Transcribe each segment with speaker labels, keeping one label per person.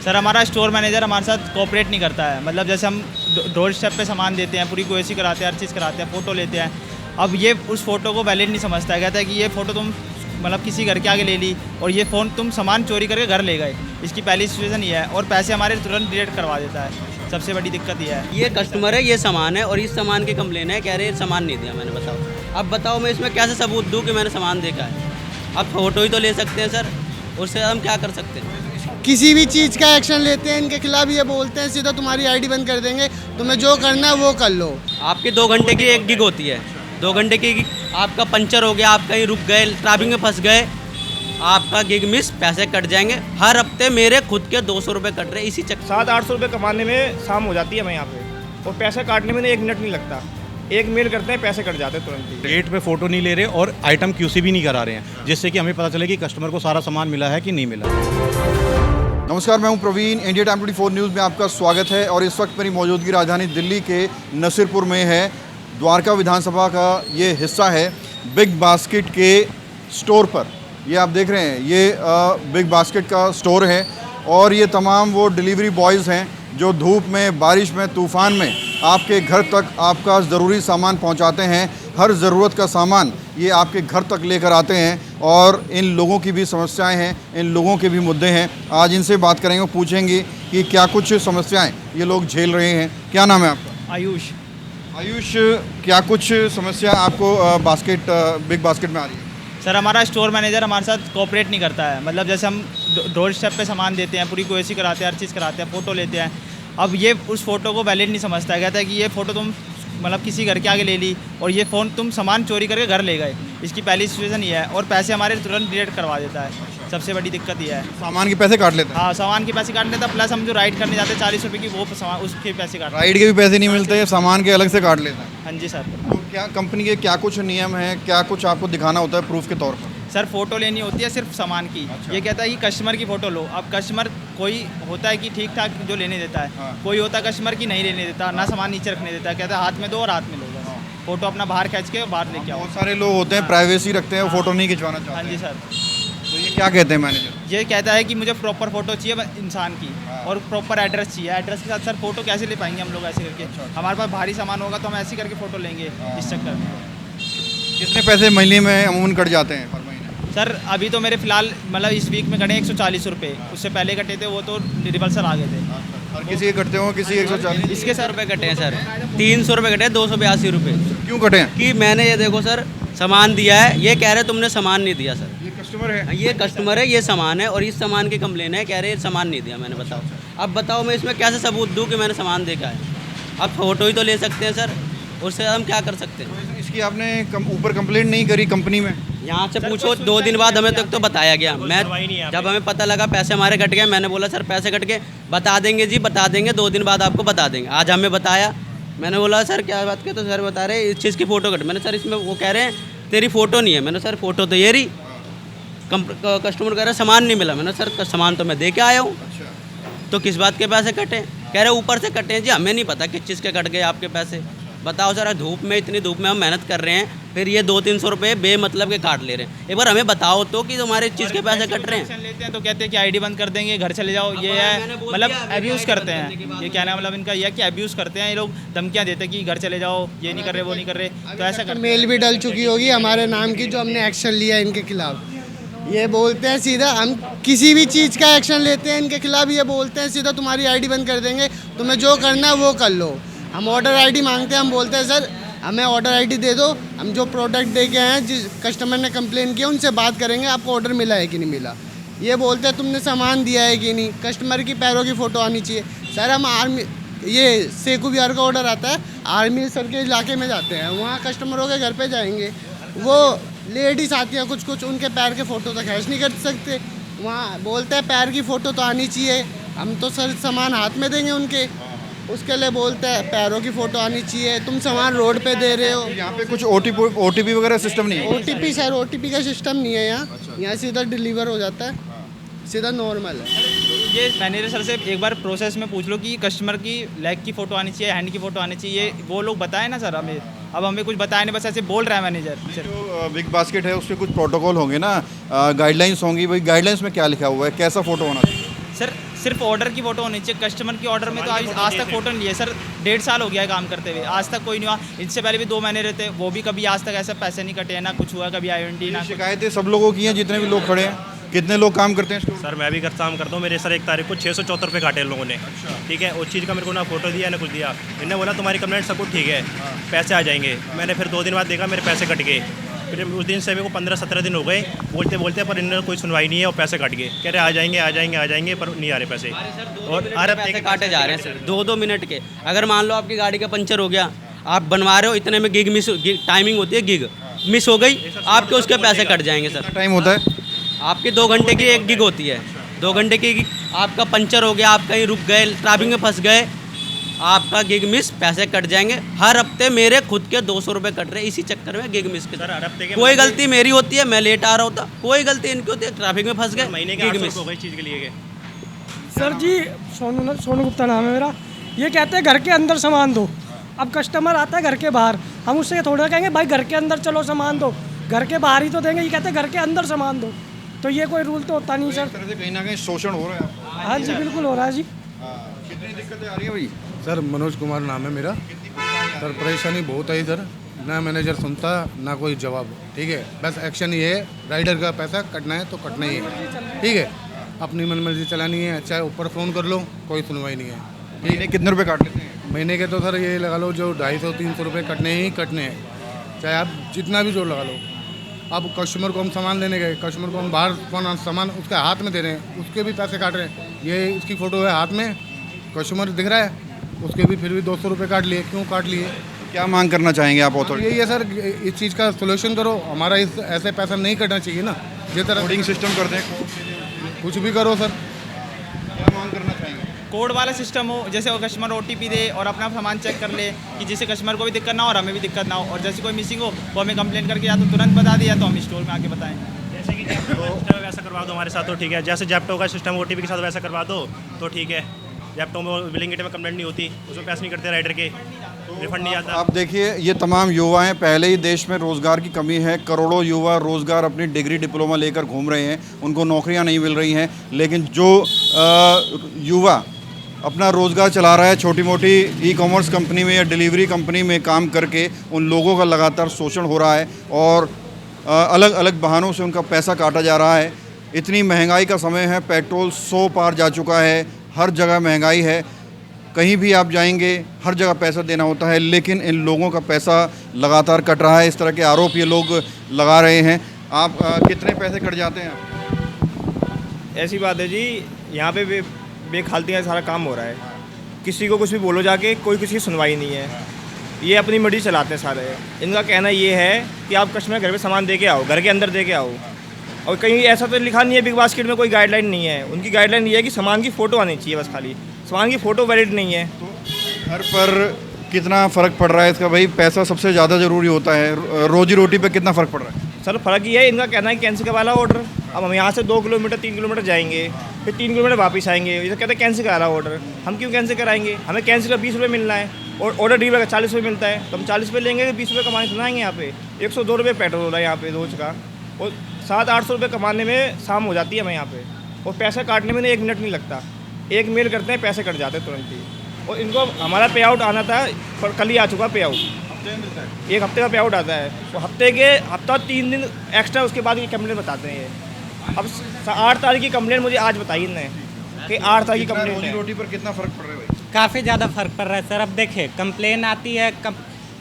Speaker 1: Sir हमारा store manager हमारे साथ कोऑपरेट नहीं करता है। मतलब जैसे हम डोर स्टेप पे सामान देते हैं, पूरी QC कराते हैं, हर चीज़ कराते हैं, फ़ोटो लेते हैं। अब ये उस फ़ोटो को वैलिड नहीं समझता है। कहता है कि ये फ़ोटो तुम मतलब किसी घर के आगे ले ली और ये फ़ोन तुम सामान चोरी करके घर ले गए। इसकी पहली सिचुएशन ये है, और पैसे हमारे तुरंत डिलीट करवा देता है। सबसे बड़ी दिक्कत ये है।
Speaker 2: ये कस्टमर है, ये सामान है और इस सामान की कंप्लेन है, कह रहे हैं सामान नहीं दिया मैंने। बताओ अब बताओ मैं इसमें कैसे सबूत दूं कि मैंने सामान देखा है। अब फ़ोटो ही तो ले सकते हैं सर, उससे हम क्या कर सकते हैं।
Speaker 3: किसी भी चीज़ का एक्शन लेते हैं इनके खिलाफ, ये बोलते हैं सीधा तुम्हारी आईडी बंद कर देंगे, तुम्हें जो करना है वो कर लो।
Speaker 2: आपकी 2 घंटे की एक गिग होती है, 2 घंटे की गिग, आपका पंचर हो गया, आप कहीं रुक गए, ट्रैफिक में फंस गए, आपका गिग मिस, पैसे कट जाएंगे। हर हफ्ते मेरे खुद के 200 रुपये कट रहे इसी चक्कर।
Speaker 4: 700-800 रुपये कमाने में शाम हो जाती है हमें यहाँ पे, और पैसे काटने में 1 मिनट नहीं लगता। एक मेल करते हैं, पैसे कट जाते हैं तुरंत ही।
Speaker 5: गेट पे फोटो नहीं ले रहे और आइटम QC भी नहीं करा रहे हैं, जिससे कि हमें पता चले कि कस्टमर को सारा सामान मिला है कि नहीं मिला।
Speaker 6: नमस्कार, मैं हूं प्रवीण। इंडिया टाइम 24 न्यूज़ में आपका स्वागत है। और इस वक्त मेरी मौजूदगी राजधानी दिल्ली के नसीरपुर में है। द्वारका विधानसभा का ये हिस्सा है बिग बास्केट के स्टोर पर। ये आप देख रहे हैं, ये बिग बास्केट का स्टोर है और ये तमाम वो डिलीवरी बॉयज़ हैं जो धूप में, बारिश में, तूफ़ान में आपके घर तक आपका ज़रूरी सामान पहुंचाते हैं। हर ज़रूरत का सामान ये आपके घर तक लेकर आते हैं और इन लोगों की भी समस्याएं हैं, इन लोगों के भी मुद्दे हैं। आज इनसे बात करेंगे, पूछेंगे कि क्या कुछ समस्याएं ये लोग झेल रहे हैं। क्या नाम है आपका?
Speaker 1: आयुष।
Speaker 6: आयुष, क्या कुछ समस्या आपको बिग बास्केट में आ रही है?
Speaker 1: सर हमारा स्टोर मैनेजर हमारे साथ कोऑपरेट नहीं करता है। मतलब जैसे हम डोर स्टेप पे सामान देते हैं, पूरी QC कराते हैं, हर चीज़ कराते हैं, फ़ोटो लेते हैं। अब ये उस फ़ोटो को वैलिड नहीं समझता है। कहता है कि ये फ़ोटो तुम मतलब किसी घर के आगे ले ली और ये फ़ोन तुम सामान चोरी करके घर ले गए। इसकी पहली सिचुएशन ये है, और पैसे हमारे तुरंत डिलीट करवा देता है। सबसे बड़ी दिक्कत ये है।
Speaker 6: सामान के पैसे काट लेते हैं?
Speaker 1: हाँ, सामान के पैसे काट लेता है, प्लस हम जो राइड करने जाते हैं 40 रुपये की, वो सामान उसके पैसे काट।
Speaker 6: राइड के भी पैसे नहीं मिलते, सामान के अलग से काट लेते हैं?
Speaker 1: हाँ जी सर।
Speaker 6: तो क्या कंपनी के क्या कुछ नियम हैं, क्या कुछ आपको दिखाना होता है प्रूफ के तौर पर?
Speaker 1: सर फ़ोटो लेनी होती है सिर्फ सामान की। ये कहता है कि कस्टमर की फ़ोटो लो। अब कस्टमर कोई होता है कि ठीक ठाक जो लेने देता है, कोई होता है कस्टमर की नहीं लेने देता, ना सामान नीचे रखने देता है। कहता है हाथ में दो और हाथ में लो, बस फ़ोटो अपना बाहर खींच के बाहर लेके आओ।
Speaker 6: बहुत सारे लोग होते हैं प्राइवेसी रखते हैं, वो फ़ोटो नहीं खिंचवाना चाहते।
Speaker 1: हाँ जी सर।
Speaker 6: तो ये क्या कहते हैं मैनेजर?
Speaker 1: ये कहता है कि मुझे प्रॉपर फ़ोटो चाहिए इंसान की, और प्रॉपर एड्रेस चाहिए। एड्रेस के साथ सर फ़ोटो कैसे ले पाएंगे हम लोग ऐसे करके? हमारे पास भारी सामान होगा तो हम ऐसे करके फ़ोटो लेंगे। इस चक्कर में
Speaker 6: कितने पैसे महीने में अमूमन कट जाते हैं पर महीने?
Speaker 1: सर अभी तो मेरे फ़िलहाल मतलब इस वीक में कटे 140 रुपये। उससे पहले कटे थे वो तो रिवर्सल आ गए थे।
Speaker 6: और किसी के कटते हो, किसी 140?
Speaker 2: इसके 100 रुपये कटे हैं सर, 300 रुपये कटे, 282 रुपये।
Speaker 6: क्यों कटे हैं?
Speaker 2: कि मैंने ये देखो सर सामान दिया है, ये कह रहे तुमने सामान नहीं दिया सर।
Speaker 6: ये कस्टमर है?
Speaker 2: ये कस्टमर है, ये सामान है और इस सामान की कंप्लेन है, कह रहे हैं सामान नहीं दिया मैंने। बताओ अब बताओ मैं इसमें कैसे सबूत दूं कि मैंने सामान देखा है। अब फ़ोटो ही तो ले सकते हैं सर, उससे हम क्या कर सकते हैं।
Speaker 6: इसकी आपने ऊपर कंप्लेंट नहीं करी कंपनी में?
Speaker 2: यहाँ से पूछो, 2 दिन बाद हमें तो बताया गया। मैं जब हमें पता लगा पैसे हमारे कट गए, मैंने बोला सर पैसे कट गए, बता देंगे जी, बता देंगे, 2 दिन बाद आपको बता देंगे। आज हमें बताया, मैंने बोला सर क्या बात की, तो सर बता रहे इस चीज़ की फ़ोटो कट। मैंने सर इसमें, वो कह रहे हैं तेरी फ़ोटो नहीं है। मैंने सर फ़ोटो तो ये रही। कस्टमर कह रहा है सामान नहीं मिला। मैंने सर सामान तो मैं दे के आया हूँ, तो किस बात के पैसे कटे? कह रहे ऊपर से कटे हैं जी, हमें नहीं पता किस चीज़ के कट गए आपके पैसे। बताओ सर, धूप में, इतनी धूप में हम मेहनत कर रहे हैं, फिर ये 200-300 रुपये बेमतलब के काट ले रहे हैं। एक बार हमें बताओ तो कि तुम्हारे चीज़ के पैसे कट रहे हैं।
Speaker 1: लेते हैं तो कहते हैं कि आईडी बंद कर देंगे, घर चले जाओ। ये है मतलब अब्यूज़ करते हैं। ये कहना मतलब इनका यह है कि अब्यूज़ करते हैं ये लोग, धमकियाँ देते हैं कि घर चले जाओ, ये नहीं कर रहे, वो नहीं कर रहे, तो ऐसा कर।
Speaker 3: मेल भी डल चुकी होगी हमारे नाम की, जो हमने एक्शन लिया इनके खिलाफ। ये बोलते हैं सीधा, हम किसी भी चीज़ का एक्शन लेते हैं इनके खिलाफ, ये बोलते हैं सीधा तुम्हारी आईडी बंद कर देंगे, तुम्हें जो करना है वो कर लो। हम ऑर्डर आईडी मांगते हैं, हम बोलते हैं सर हमें ऑर्डर आईडी दे दो, हम जो प्रोडक्ट दे के आए हैं, जिस कस्टमर ने कंप्लेन किया उनसे बात करेंगे, आपको ऑर्डर मिला है कि नहीं मिला। ये बोलते हैं तुमने सामान दिया है कि नहीं, कस्टमर की पैरों की फ़ोटो आनी चाहिए। सर हम आर्मी, ये सेकू बिहार का ऑर्डर आता है, आर्मी सर के इलाके में जाते हैं, वहाँ कस्टमरों के घर पे जाएंगे, वो लेडीज़ आती हैं कुछ, उनके पैर के फ़ोटो तक हैश नहीं कर सकते। वहाँ बोलते हैं पैर की फ़ोटो तो आनी चाहिए, हम तो सर सामान हाथ में देंगे उनके, उसके लिए बोलते हैं पैरों की फ़ोटो आनी चाहिए, तुम सामान रोड पे दे रहे हो।
Speaker 6: यहाँ पे कुछ OTP वगैरह सिस्टम नहीं है?
Speaker 3: OTP सर, OTP का सिस्टम नहीं है यहाँ। यहाँ सीधा डिलीवर हो जाता है, सीधा नॉर्मल है।
Speaker 1: ये मैनेजर सर से एक बार प्रोसेस में पूछ लो कि कस्टमर की लेग की फ़ोटो आनी चाहिए, हैंड की फ़ोटो आनी चाहिए, वो लोग बताए ना सर हमें। अब हमें कुछ बताया नहीं, बस ऐसे बोल रहा है मैनेजर।
Speaker 6: जो बिग बास्केट है उसके कुछ प्रोटोकॉल होंगे ना, गाइडलाइंस होंगी। भाई गाइडलाइंस में क्या लिखा हुआ है, कैसा फ़ोटो होना चाहिए?
Speaker 1: सर सिर्फ ऑर्डर की फ़ोटो होनी चाहिए, कस्टमर की ऑर्डर में तो आज तक फ़ोटो नहीं लिए सर। 1.5 साल हो गया है काम करते हुए, आज तक कोई नहीं हुआ। इनसे पहले भी 2 महीने रहते, वो भी कभी आज तक ऐसे पैसे नहीं कटे हैं, ना कुछ हुआ कभी INT ना कुछ।
Speaker 6: शिकायतें सब लोगों की हैं जितने भी लोग खड़े हैं? कितने लोग काम करते हैं स्टोर?
Speaker 7: सर मैं भी काम करता हूँ। मेरे सर 1 तारीख को 674 रुपये काटे इन लोगों ने। ठीक है, उस चीज़ का मेरे को ना फोटो दिया ना कुछ दिया। इन्होंने बोला तुम्हारी कंप्लेंट सब कुछ ठीक है, पैसे आ जाएंगे। मैंने फिर 2 दिन बाद देखा मेरे पैसे कट गए। फिर उस दिन से मेरे को 15-17 दिन हो गए बोलते बोलते, पर इन्होंने कोई सुनवाई नहीं है और पैसे कट गए। कह रहे आ जाएंगे आ जाएंगे आ जाएंगे, पर नहीं आ रहे पैसे।
Speaker 2: और हर पैसे काटे जा रहे हैं सर 2-2 मिनट के। अगर मान लो आपकी गाड़ी का पंचर हो गया, आप बनवा रहे हो, इतने में गिग मिस, टाइमिंग होती है, गिग मिस हो गई, आपके उसके पैसे कट जाएंगे सर।
Speaker 6: टाइम होता है?
Speaker 2: आपकी 2 घंटे की एक गिग होती है, 2 घंटे की गिग। आपका पंचर हो गया, आप कहीं रुक गए, ट्रैफिक में फंस गए, आपका गिग मिस, पैसे कट जाएंगे। हर हफ्ते मेरे खुद के 200 रुपये कट रहे हैं इसी चक्कर में, गिग मिस के।
Speaker 7: सर हर हफ्ते के
Speaker 2: कोई गलती मेरी होती है, मैं लेट आ रहा होता, कोई गलती इनकी होती है, ट्रैफिक में फंस गए,
Speaker 7: महीने के
Speaker 2: गिग
Speaker 7: 800
Speaker 2: मिस।
Speaker 7: हो गई चीज़ के लिए के।
Speaker 8: सर जी सोनू गुप्ता नाम है मेरा। ये कहते हैं घर के अंदर सामान दो, अब कस्टमर आता है घर के बाहर, हम उससे थोड़ा कहेंगे भाई घर के अंदर चलो सामान दो, घर के बाहर ही तो देंगे। ये कहते हैं घर के अंदर सामान दो, तो ये कोई रूल तो होता नहीं सर।
Speaker 6: इस तरह से कहीं ना कहीं शोषण हो रहा है आपको?
Speaker 8: हाँ जी बिल्कुल हो रहा है जी।
Speaker 6: कितनी दिक्कतें आ रही है भाई?
Speaker 9: सर मनोज कुमार नाम है मेरा। सर परेशानी बहुत है इधर, ना मैनेजर सुनता ना कोई जवाब। ठीक है, बस एक्शन ये है, राइडर का पैसा कटना है तो कटना ही है। ठीक है, अपनी मनमर्जी चलानी है, चाहे ऊपर फ़ोन कर लो, कोई सुनवाई नहीं है।
Speaker 6: महीने कितने रुपए काट लेते हैं?
Speaker 9: महीने के तो सर ये लगा लो जो 250-300 रुपये कटने ही कटने हैं, चाहे आप जितना भी जोर लगा लो। अब कस्टमर को हम सामान लेने गए, कस्टमर को हम बाहर सामान उसके हाथ में दे रहे हैं, उसके भी पैसे काट रहे हैं। ये इसकी फ़ोटो है हाथ में, कस्टमर दिख रहा है, उसके भी फिर भी 200 रुपये काट लिए। क्यों काट लिए?
Speaker 6: क्या मांग करना चाहेंगे आप ऑथोरिटी?
Speaker 9: यही है सर, इस चीज़ का सोल्यूशन करो। हमारा इस ऐसे पैसा नहीं कटना चाहिए ना। जिस तरह
Speaker 6: कोडिंग सिस्टम कर दें,
Speaker 9: कुछ भी करो सर।
Speaker 6: क्या मांग करना चाहेंगे?
Speaker 1: कोड वाला सिस्टम हो, जैसे वो कस्टमर OTP दे और अपना सामान चेक कर ले, कि जिससे कस्टमर को भी दिक्कत ना हो और हमें भी दिक्कत ना हो। और जैसे कोई मिसिंग हो वो हमें कंप्लेंट करके या तो तुरंत बता दिया तो हम स्टोर में आके बताएं।
Speaker 7: जैसे कि सिस्टम वैसा करवा दो हमारे साथ तो ठीक है। जैसे जेप्टो का सिस्टम OTP के साथ वैसा करवा दो तो ठीक है। जेप्टो में बिलिंग में कंप्लेंट नहीं होती, उसमें पैसे नहीं करते राइडर के, रिफंड नहीं आता।
Speaker 6: आप देखिए, ये तमाम युवा हैं। पहले ही देश में रोज़गार की कमी है, करोड़ों युवा रोज़गार अपनी डिग्री डिप्लोमा लेकर घूम रहे हैं, उनको नौकरियां नहीं मिल रही हैं। लेकिन जो युवा अपना रोज़गार चला रहा है छोटी मोटी ई-कॉमर्स कंपनी में या डिलीवरी कंपनी में काम करके, उन लोगों का लगातार शोषण हो रहा है और अलग अलग बहानों से उनका पैसा काटा जा रहा है। इतनी महंगाई का समय है, पेट्रोल 100 पार जा चुका है, हर जगह महंगाई है, कहीं भी आप जाएंगे हर जगह पैसा देना होता है, लेकिन इन लोगों का पैसा लगातार कट रहा है। इस तरह के आरोप ये लोग लगा रहे हैं। आप कितने पैसे कट जाते हैं?
Speaker 4: ऐसी बात है जी, यहाँ पे बेखालती का सारा काम हो रहा है। किसी को कुछ भी बोलो जाके, कोई किसी की सुनवाई नहीं है। ये अपनी मर्जी चलाते हैं सारे। इनका कहना ये है कि आप कस्टमर घर पे सामान दे के आओ, घर के अंदर दे के आओ। और कहीं ऐसा तो लिखा नहीं है, बिग बास्केट में कोई गाइडलाइन नहीं है। उनकी गाइडलाइन ये है कि सामान की फ़ोटो आनी चाहिए, बस खाली सामान की फ़ोटो वैलिड नहीं है।
Speaker 6: तो घर पर कितना फ़र्क पड़ रहा है इसका? भाई पैसा सबसे ज़्यादा ज़रूरी होता है, रोजी रोटी पे कितना फ़र्क पड़ रहा है?
Speaker 4: सर फ़र्क ये है, इनका कहना है कैंसिल करवा ला ऑर्डर। अब हम यहाँ से 2 किलोमीटर 3 किलोमीटर जाएंगे, फिर 3 किलोमीटर वापस आएंगे। ये तो कहते हैं कैंसिल करा ऑर्डर। हम क्यों कैंसिल कराएंगे? हमें कैंसिल का 20 रुपये मिलना है और ऑर्डर डिलीवर का 40 रुपये मिलता है, तो हम 40 रुपये लेंगे, 20 रुपये कमाने सुनाएंगे। यहाँ पे 102 रुपये पेट्रोल हो रहा है यहाँ पे रोज़ का, और 700-800 रुपये कमाने में शाम हो जाती है हमें यहाँ पे। और पैसा काटने में 1 मिनट नहीं लगता, 1 मेल करते हैं, पैसे कट जाते हैं तुरंत ही। और इनको हमारा पे आउट आना था, पर कल ही आ चुका पे आउट। एक हफ्ते का पे आउट आता है, तो हफ्ता 3 दिन एक्स्ट्रा, उसके बाद ये कंप्लेंट बताते हैं। ये अब 8 तारीख की कंप्लेंट मुझे आज बताई इन्होंने कि 8 तारीख की कंप्लेंट है।
Speaker 6: रोटी पर कितना फ़र्क पड़ रहा है भाई?
Speaker 10: काफ़ी ज़्यादा फ़र्क पड़ रहा है सर। अब देखिए कंप्लेन आती है,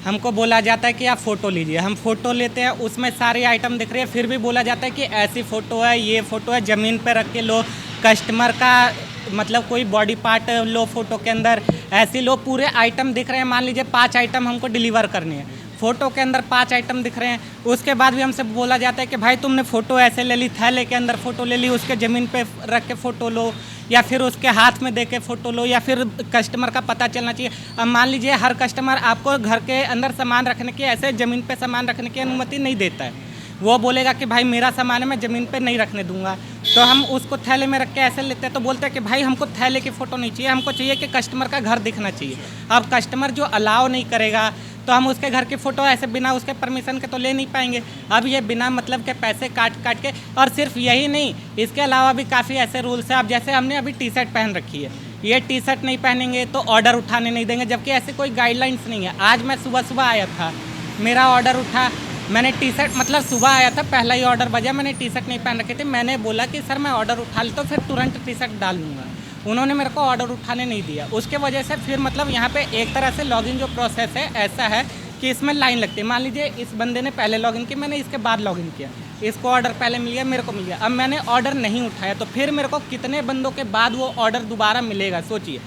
Speaker 10: हमको बोला जाता है कि आप फ़ोटो लीजिए, हम फ़ोटो लेते हैं, उसमें सारे आइटम दिख रहे हैं, फिर भी बोला जाता है कि ऐसी फ़ोटो है, ये फ़ोटो है, ज़मीन पे रख के लो, कस्टमर का मतलब कोई बॉडी पार्ट लो फ़ोटो के अंदर, ऐसे लो, पूरे आइटम दिख रहे हैं। मान लीजिए 5 आइटम हमको डिलीवर करनी है, फ़ोटो के अंदर 5 आइटम दिख रहे हैं। उसके बाद भी हमसे बोला जाता है कि भाई तुमने फ़ोटो ऐसे ले ली, थैले के अंदर फ़ोटो ले ली, उसके ज़मीन पे रख के फ़ोटो लो, या फिर उसके हाथ में दे के फ़ोटो लो, या फिर कस्टमर का पता चलना चाहिए। अब मान लीजिए हर कस्टमर आपको घर के अंदर सामान रखने की, ऐसे ज़मीन पे सामान रखने की अनुमति नहीं देता है। वो बोलेगा कि भाई मेरा सामान है, मैं ज़मीन पे नहीं रखने दूंगा, तो हम उसको थैले में रख के ऐसे लेते हैं। तो बोलते हैं कि भाई हमको थैले की फ़ोटो नहीं चाहिए, हमको चाहिए कि कस्टमर का घर दिखना चाहिए। अब कस्टमर जो अलाउ नहीं करेगा, तो हम उसके घर की फ़ोटो ऐसे बिना उसके परमिशन के तो ले नहीं पाएंगे। अब ये बिना मतलब के पैसे काट के, और सिर्फ यही नहीं, इसके अलावा भी काफ़ी ऐसे रूल्स हैं। अब जैसे हमने अभी टी शर्ट पहन रखी है, ये टी शर्ट नहीं पहनेंगे तो ऑर्डर उठाने नहीं देंगे, जबकि ऐसे कोई गाइडलाइंस नहीं है। आज मैं सुबह आया था, मेरा ऑर्डर उठा, मैंने टी शर्ट मतलब सुबह आया था, पहला ही ऑर्डर बजा, मैंने टी शर्ट नहीं पहन रखी थी। मैंने बोला कि सर मैं ऑर्डर उठा लेता हूँ, फिर तुरंत टी शर्ट डाल लूँगा। उन्होंने मेरे को ऑर्डर उठाने नहीं दिया। उसके वजह से फिर मतलब यहाँ पे एक तरह से लॉगिन जो प्रोसेस है ऐसा है कि इसमें लाइन लगती है। मान लीजिए इस बंदे ने पहले लॉगिन किया, मैंने इसके बाद लॉगिन किया, इसको ऑर्डर पहले मिल गया, मेरे को मिल गया। अब मैंने ऑर्डर नहीं उठाया तो फिर मेरे को कितने बंदों के बाद वो ऑर्डर दोबारा मिलेगा, सोचिए।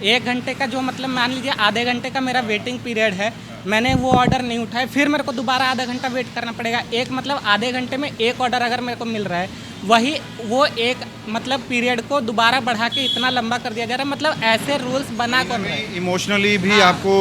Speaker 10: 1 घंटे का जो मतलब मान लीजिए आधे घंटे का मेरा वेटिंग पीरियड है, मैंने वो ऑर्डर नहीं उठाया, फिर मेरे को दोबारा आधा घंटा वेट करना पड़ेगा। एक मतलब आधे घंटे में एक ऑर्डर अगर मेरे को मिल रहा है, वही वो एक मतलब पीरियड को दोबारा बढ़ा के इतना लंबा कर दिया जा रहा है। मतलब ऐसे रूल्स बना कर रहे हैं।
Speaker 6: इमोशनली भी आपको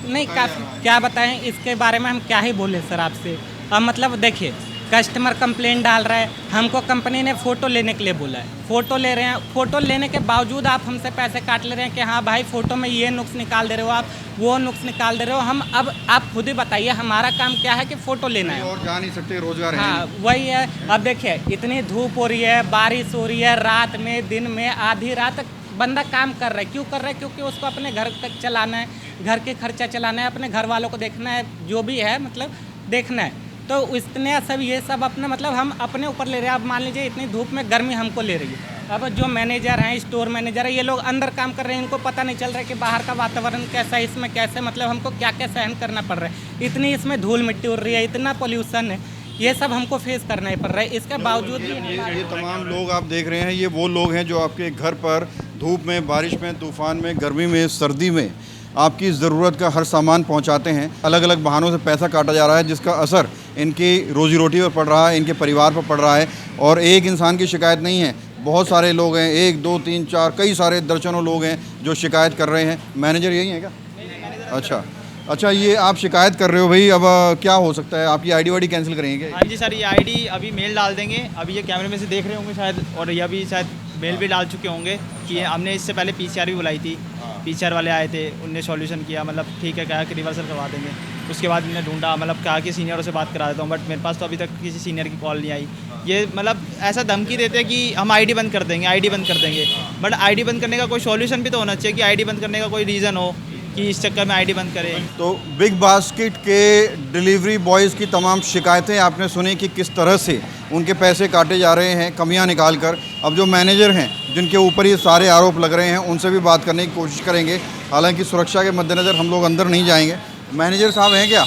Speaker 10: नहीं, काफ़ी क्या बताएं इसके बारे में, हम क्या ही बोले सर आपसे। अब मतलब देखिए, कस्टमर कंप्लेंट डाल रहा है, हमको कंपनी ने फ़ोटो लेने के लिए बोला है, फ़ोटो ले रहे हैं, फ़ोटो लेने के बावजूद आप हमसे पैसे काट ले रहे हैं कि हाँ भाई फ़ोटो में ये नुक्स निकाल दे रहे हो, आप वो नुक्स निकाल दे रहे हो। हम अब आप खुद ही बताइए, हमारा काम क्या है कि फ़ोटो लेना है
Speaker 6: और जा नहीं सकते, रोजगार है।
Speaker 10: हाँ वही है। अब देखिए इतनी धूप हो रही है, बारिश हो रही है, रात में दिन में आधी रात बंदा काम कर रहा है। क्यों कर रहा है? क्योंकि उसको अपने घर तक चलाना है, घर के खर्चा चलाना है, अपने घर वालों को देखना है, जो भी है मतलब देखना है। तो इतने सब ये सब अपने मतलब हम अपने ऊपर ले रहे हैं। अब मान लीजिए इतनी धूप में गर्मी हमको ले रही है। अब जो मैनेजर हैं, स्टोर मैनेजर है, ये लोग अंदर काम कर रहे हैं, इनको पता नहीं चल रहा है कि बाहर का वातावरण कैसा है, इसमें कैसे मतलब हमको क्या क्या सहन करना पड़ रहा है। इतनी इसमें धूल मिट्टी उड़ रही है, इतना पोल्यूशन है, ये सब हमको फेस करना ही पड़ रहा है। इसके बावजूद भी
Speaker 6: ये तमाम लोग आप देख रहे हैं, ये वो लोग हैं जो आपके घर पर धूप में, बारिश में, तूफान में, गर्मी में, सर्दी में आपकी ज़रूरत का हर सामान पहुंचाते हैं। अलग अलग बहानों से पैसा काटा जा रहा है, जिसका असर इनकी रोजी रोटी पर पड़ रहा है, इनके परिवार पर पड़ रहा है। और एक इंसान की शिकायत नहीं है, बहुत सारे लोग हैं, 1 2 3 4 कई सारे दर्जनों लोग हैं जो शिकायत कर रहे हैं। मैनेजर यही है क्या? अच्छा, ये आप शिकायत कर रहे हो भाई, अब क्या हो सकता है? आपकी आईडी वाईडी कैंसिल करेंगे क्या?
Speaker 1: हाँ जी सर, ये आईडी अभी मेल डाल देंगे। अभी ये कैमरे में से देख रहे होंगे शायद, और ये अभी शायद मेल भी डाल चुके होंगे कि हमने इससे पहले PCR भी बुलाई थी, PCR वाले आए थे, उनने सॉल्यूशन किया, मतलब ठीक है कहा कि रिवर्सल करवा देंगे। उसके बाद मैंने ढूंढा, मतलब कहा कि सीनियरों से बात करा देता हूँ, बट मेरे पास तो अभी तक किसी सीनियर की कॉल नहीं आई। ये मतलब ऐसा धमकी देते हैं कि हम आईडी बंद कर देंगे, आईडी बंद कर देंगे, बट आईडी बंद करने का कोई सॉल्यूशन भी तो होना चाहिए कि आईडी बंद करने का कोई रीज़न हो कि इस चक्कर में आईडी बंद करें।
Speaker 6: तो बिग बास्केट के डिलीवरी बॉयज़ की तमाम शिकायतें आपने सुनी कि किस तरह से उनके पैसे काटे जा रहे हैं कमियां निकाल कर। अब जो मैनेजर हैं जिनके ऊपर ये सारे आरोप लग रहे हैं, उनसे भी बात करने की कोशिश करेंगे। हालांकि सुरक्षा के मद्देनज़र हम लोग अंदर नहीं जाएंगे। मैनेजर साहब हैं क्या?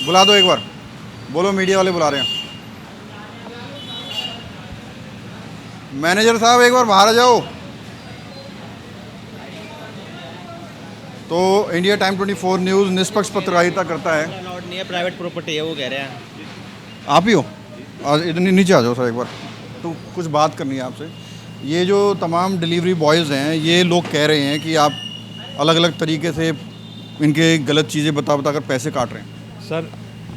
Speaker 6: बुला दो एक बार, बोलो मीडिया वाले बुला रहे हैं। मैनेजर साहब एक बार बाहर आ जाओ। तो इंडिया टाइम 24 न्यूज़ निष्पक्ष पत्रकारिता करता है।
Speaker 2: लॉट नहीं है, प्राइवेट प्रॉपर्टी है, वो कह रहे हैं।
Speaker 6: आप ही हो? इधर नीचे आ जाओ सर एक बार, तो कुछ बात करनी है आपसे। ये जो तमाम डिलीवरी बॉयज़ हैं, ये लोग कह रहे हैं कि आप अलग अलग तरीके से इनके गलत चीज़ें बता कर पैसे काट रहे हैं।
Speaker 5: सर,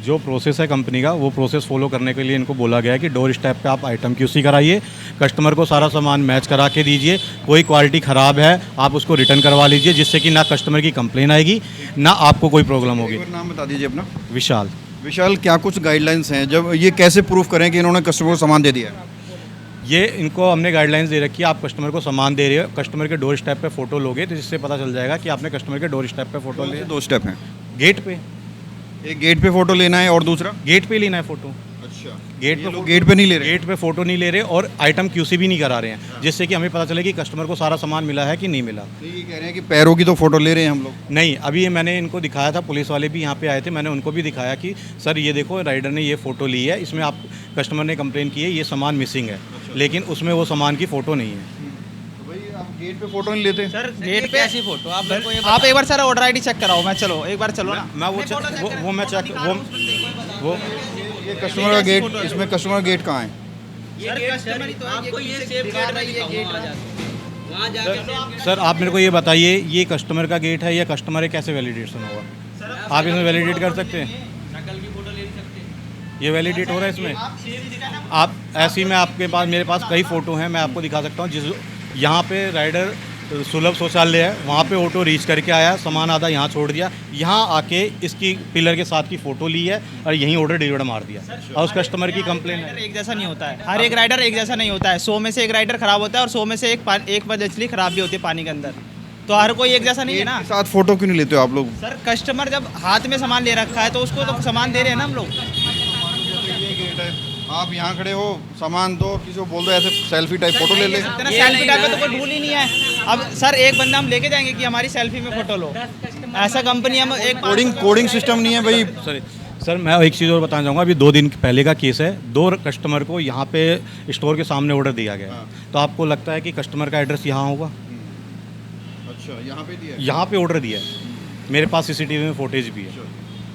Speaker 5: जो प्रोसेस है कंपनी का, वो प्रोसेस फॉलो करने के लिए इनको बोला गया है कि डोर स्टेप पे आप आइटम QC कराइए, कस्टमर को सारा सामान मैच करा के दीजिए, कोई क्वालिटी ख़राब है आप उसको रिटर्न करवा लीजिए, जिससे कि ना कस्टमर की कंप्लेन आएगी ना आपको कोई प्रॉब्लम होगी।
Speaker 6: एक बार नाम बता दीजिए अपना।
Speaker 5: विशाल,
Speaker 6: क्या कुछ गाइडलाइंस हैं? जब ये कैसे प्रूफ करें कि इन्होंने कस्टमर को सामान दे दिया?
Speaker 5: ये इनको हमने गाइडलाइंस दे रखी है, आप कस्टमर को सामान दे रहे हो, कस्टमर के डोर स्टेप पे फ़ोटो लोगे तो जिससे पता चल जाएगा कि आपने कस्टमर के डोर स्टेप पे फ़ोटो लिए।
Speaker 6: 2 स्टेप हैं।
Speaker 5: गेट पे,
Speaker 6: एक गेट पे फ़ोटो लेना है और दूसरा
Speaker 5: गेट पे लेना है फ़ोटो।
Speaker 6: अच्छा,
Speaker 5: गेट पे नहीं ले रहे,
Speaker 7: गेट पे फ़ोटो नहीं ले रहे और आइटम QC भी नहीं करा रहे हैं, जिससे कि हमें पता चले कि कस्टमर को सारा सामान मिला है कि नहीं मिला।
Speaker 6: ये कह रहे हैं कि पैरों की तो फ़ोटो ले रहे हैं हम लोग।
Speaker 7: नहीं, अभी ये मैंने इनको दिखाया था, पुलिस वाले भी यहाँ पे आए थे, मैंने उनको भी दिखाया कि सर ये देखो राइडर ने ये फ़ोटो ली है, इसमें आप कस्टमर ने कंप्लेन की है, ये सामान मिसिंग है, लेकिन उसमें वो सामान की फ़ोटो नहीं है।
Speaker 6: गेट पे फोटो नहीं लेते
Speaker 1: सर, गेट पे
Speaker 2: कैसी फोटो आप मेरे को ये
Speaker 1: आप एक बार सर ऑर्डर आईडी चेक कराओ। मैं चलो एक बार चलो ना,
Speaker 7: मैं वो मैं चेक वो
Speaker 6: ये कस्टमर का गेट, इसमें कस्टमर गेट कहाँ है?
Speaker 2: आपको ये सेफ गेट में गेट वहाँ जाकर
Speaker 7: सर आप मेरे को ये बताइए, ये कस्टमर का गेट है या कस्टमर है, कैसे वैलिडेशन होगा? आप इसमें वैलिडेट कर सकते हैं?
Speaker 2: नकल की फोटो ले सकते।
Speaker 7: ये वैलिडेट हो रहा है इसमें? आप ऐसी में आपके पास, मेरे पास कई फ़ोटो हैं, मैं आपको दिखा सकता हूँ। जिस यहाँ पे राइडर
Speaker 5: सुलभ शौचालय है, वहाँ पे ऑटो रीच करके आया, सामान आधा यहाँ छोड़ दिया, यहाँ आके इसकी पिलर के साथ की फ़ोटो ली है और यहीं ऑर्डर डिलीवर मार दिया। और उस कस्टमर की कंप्लेन है।
Speaker 1: एक जैसा नहीं होता है, हर एक राइडर एक जैसा नहीं होता है। 100 में से एक राइडर खराब होता है और 100 में से एक बदली खराब भी होती है पानी के अंदर। तो हर कोई एक जैसा नहीं है ना।
Speaker 6: एक साथ फोटो क्यों नहीं लेते हो आप लोग?
Speaker 1: सर कस्टमर जब हाथ में सामान ले रखा है तो उसको तो सामान दे रहे हैं ना हम लोग।
Speaker 6: आप यहाँ खड़े हो, सामान दो, किसी को बोल दो ऐसे सेल्फी टाइप फोटो ले ले।
Speaker 1: सेल्फी टाइप में तो कोई रूल ही नहीं है। अब सर एक बंदा हम लेके जाएंगे कि हमारी सेल्फी में फोटो लो, ऐसा कंपनी हम एक
Speaker 6: कोडिंग सिस्टम नहीं है भाई।
Speaker 5: सर मैं एक चीज़ और बताना चाहूँगा, अभी 2 दिन पहले का केस है। 2 कस्टमर को यहाँ पे स्टोर के सामने ऑर्डर दिया गया, तो आपको लगता है कि कस्टमर का एड्रेस यहाँ होगा?
Speaker 6: अच्छा, यहाँ पे दिया,
Speaker 5: यहाँ पे ऑर्डर दिया है, मेरे पास सीसीटीवी में फुटेज भी है।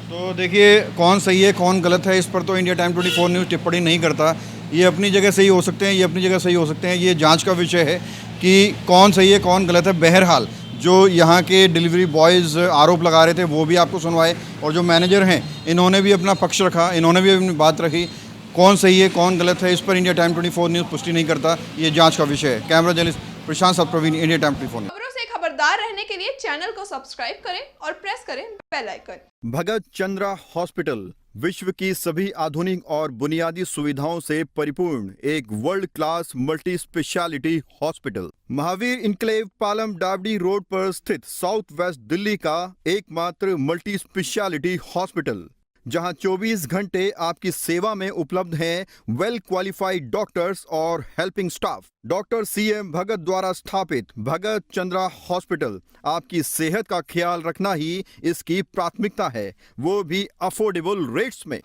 Speaker 6: तो देखिए कौन सही है कौन गलत है, इस पर तो इंडिया टाइम 24 न्यूज़ टिप्पणी नहीं करता। ये अपनी जगह सही हो सकते हैं, ये अपनी जगह सही हो सकते हैं, ये जांच का विषय है कि कौन सही है कौन गलत है। बहरहाल जो यहाँ के डिलीवरी बॉयज़ आरोप लगा रहे थे वो भी आपको सुनवाए, और जो मैनेजर हैं इन्होंने भी अपना पक्ष रखा, इन्होंने भी अपनी बात रखी। कौन सही है कौन गलत है, इस पर इंडिया टाइम 24 न्यूज़ पुष्टि नहीं करता, ये जाँच का विषय है। कैमरा जर्नलिस्ट प्रशांत साथ प्रवीण, इंडिया टाइम 24 न्यूज़।
Speaker 11: खबरों से खबरदार रहने के लिए चैनल को सब्सक्राइब करें और प्रेस करें बेल आइकन।
Speaker 6: भगत चंद्रा हॉस्पिटल विश्व की सभी आधुनिक और बुनियादी सुविधाओं से परिपूर्ण एक world class multi speciality hospital, Mahavir enclave Palam डावडी रोड पर स्थित साउथ वेस्ट दिल्ली का एकमात्र मल्टी स्पेशलिटी हॉस्पिटल, जहां 24 घंटे आपकी सेवा में उपलब्ध हैं वेल क्वालिफाइड डॉक्टर्स और हेल्पिंग स्टाफ। डॉक्टर CM भगत द्वारा स्थापित भगत चंद्रा हॉस्पिटल आपकी सेहत का ख्याल रखना ही इसकी प्राथमिकता है, वो भी अफोर्डेबल रेट्स में।